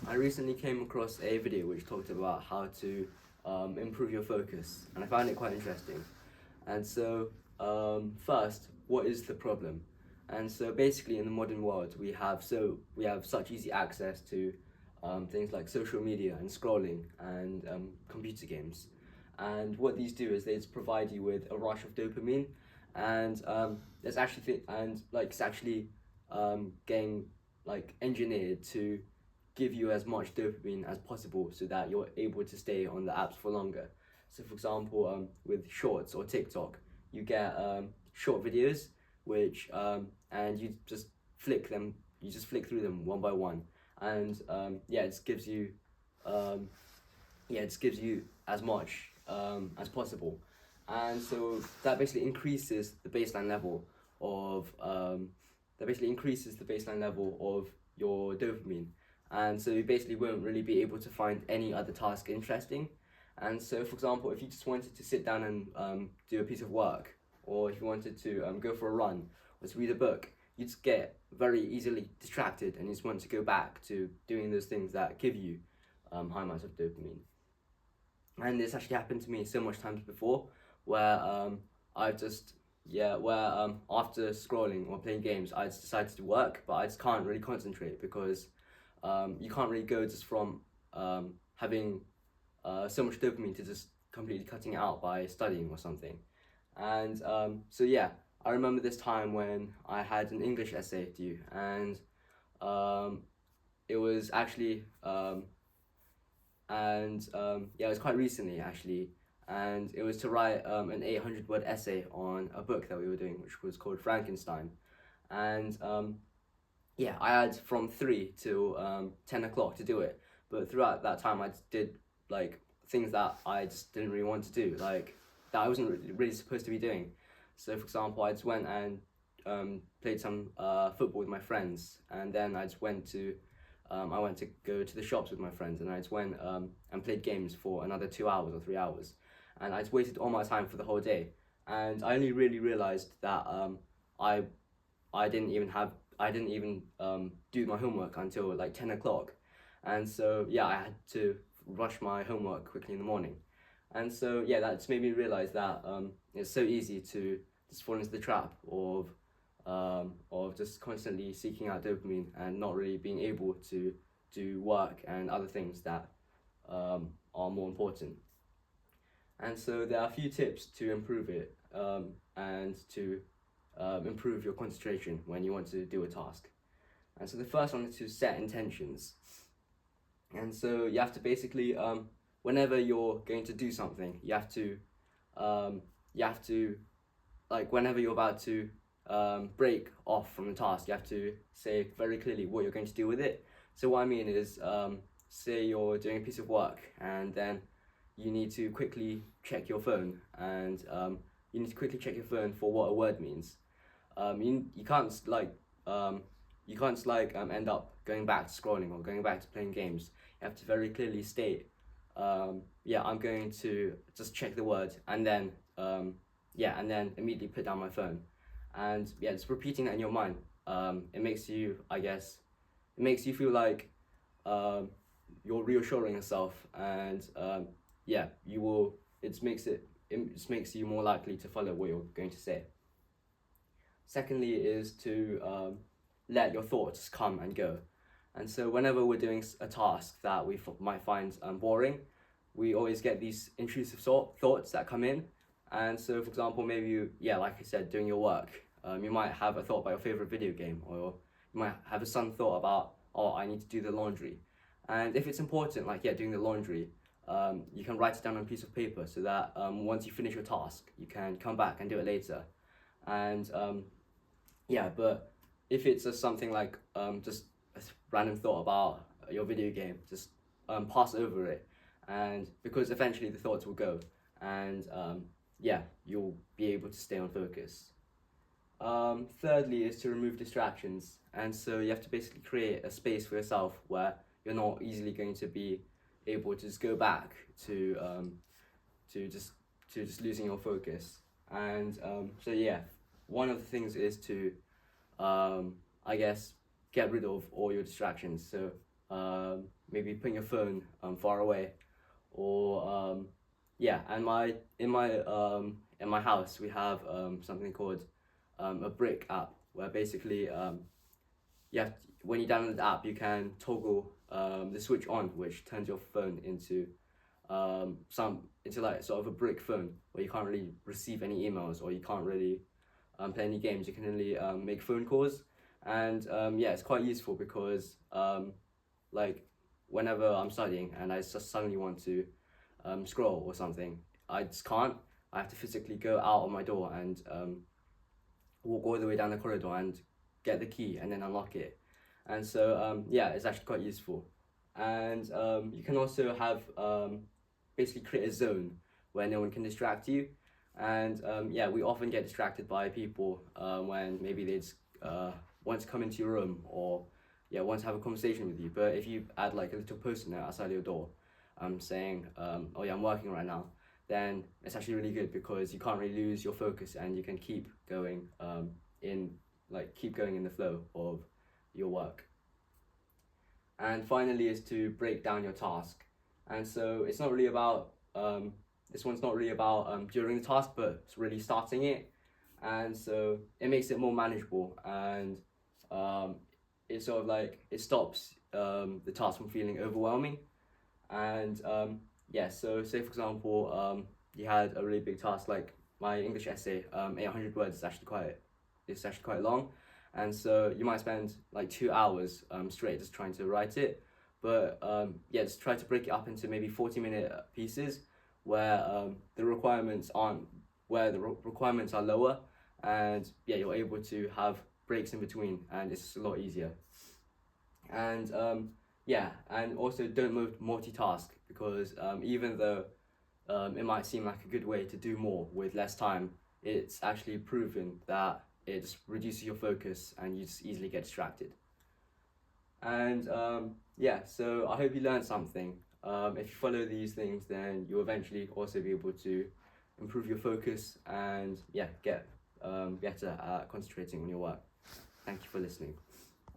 I recently came across a video which talked about how to improve your focus, and I found it quite interesting. And so, first, what is the problem? And so, basically, in the modern world, we have such easy access to things like social media and scrolling and computer games. And what these do is they just provide you with a rush of dopamine, and there's actually it's actually getting engineered to give you as much dopamine as possible so that you're able to stay on the apps for longer. So, for example, with Shorts or TikTok, you get short videos, which and you just flick through them one by one, and it just gives you um, as much as possible, and so that basically increases the baseline level of your dopamine, and so you basically won't really be able to find any other task interesting. And so, for example, if you just wanted to sit down and do a piece of work, or if you wanted to go for a run or to read a book, you just get very easily distracted and you just want to go back to doing those things that give you high amounts of dopamine. And this actually happened to me so much times before, where after scrolling or playing games, I just decided to work, but I just can't really concentrate because you can't really go just from having so much dopamine to just completely cutting it out by studying or something. And I remember this time when I had an English essay due, and it was actually it was quite recently actually, and it was to write an 800-word essay on a book that we were doing, which was called Frankenstein, and I had from 3 to 10 o'clock to do it, but throughout that time I did like things that I just didn't really want to do, like that I wasn't really supposed to be doing. So, for example, I just went and played some football with my friends, and then I went to go to the shops with my friends, and I just went and played games for another 2 hours or 3 hours, and I just wasted all my time for the whole day. And I only really realized that I I didn't even do my homework until like 10 o'clock, and so I had to rush my homework quickly in the morning, and so that just made me realize that it's so easy to just fall into the trap of just constantly seeking out dopamine and not really being able to do work and other things that are more important. And so there are a few tips to improve it and to improve your concentration when you want to do a task. And so the first one is to set intentions. And so you have to basically, whenever you're going to do something, whenever you're about to break off from the task, you have to say very clearly what you're going to do with it. So what I mean is, say you're doing a piece of work, and then you need to quickly check your phone, and for what a word means. You can't end up going back to scrolling or going back to playing games. You have to very clearly state, I'm going to just check the word, and then immediately put down my phone, and just repeating that in your mind. It makes you feel like you're reassuring yourself, and it just makes you more likely to follow what you're going to say. Secondly is to let your thoughts come and go. And so whenever we're doing a task that we might find boring, we always get these intrusive thoughts that come in. And so, for example, maybe like I said, doing your work, you might have a thought about your favorite video game, or you might have a sudden thought about, oh, I need to do the laundry. And if it's important, doing the laundry, you can write it down on a piece of paper so that once you finish your task, you can come back and do it later. And but if it's just something like just a random thought about your video game, just pass over it, and because eventually the thoughts will go, and you'll be able to stay on focus. Thirdly is to remove distractions, and so you have to basically create a space for yourself where you're not easily going to be able to just go back to just losing your focus. And one of the things is to get rid of all your distractions. So maybe putting your phone far away, or yeah. And in my house we have something called a brick app, where basically yeah, when you download the app, you can toggle the switch on, which turns your phone into into like sort of a brick phone, where you can't really receive any emails, or you can't really play any games. You can only make phone calls, and yeah, it's quite useful because like whenever I'm studying and I just suddenly want to scroll or something, I just can't. I have to physically go out of my door and walk all the way down the corridor and get the key and then unlock it. And so yeah, it's actually quite useful. And you can also have basically create a zone where no one can distract you. And yeah, we often get distracted by people when maybe they just want to come into your room, or yeah, want to have a conversation with you. But if you add like a little post-it note outside your door saying, oh yeah, I'm working right now, then it's actually really good, because you can't really lose your focus and you can keep going keep going in the flow of your work. And finally is to break down your task. And so it's not really about this one's not really about during the task, but it's really starting it. And so it makes it more manageable, and it sort of like it stops the task from feeling overwhelming. And yeah, so say for example you had a really big task, like my English essay, 800 words is actually quite long, and so you might spend like 2 hours straight just trying to write it. But yeah, just try to break it up into maybe 40-minute pieces, where the requirements aren't where the requirements are lower, and yeah, you're able to have breaks in between, and it's a lot easier. And yeah, and also don't multitask, because even though it might seem like a good way to do more with less time, it's actually proven that it just reduces your focus and you just easily get distracted. And yeah, so I hope you learned something. If you follow these things, then you'll eventually also be able to improve your focus and yeah, get better at concentrating on your work. Thank you for listening.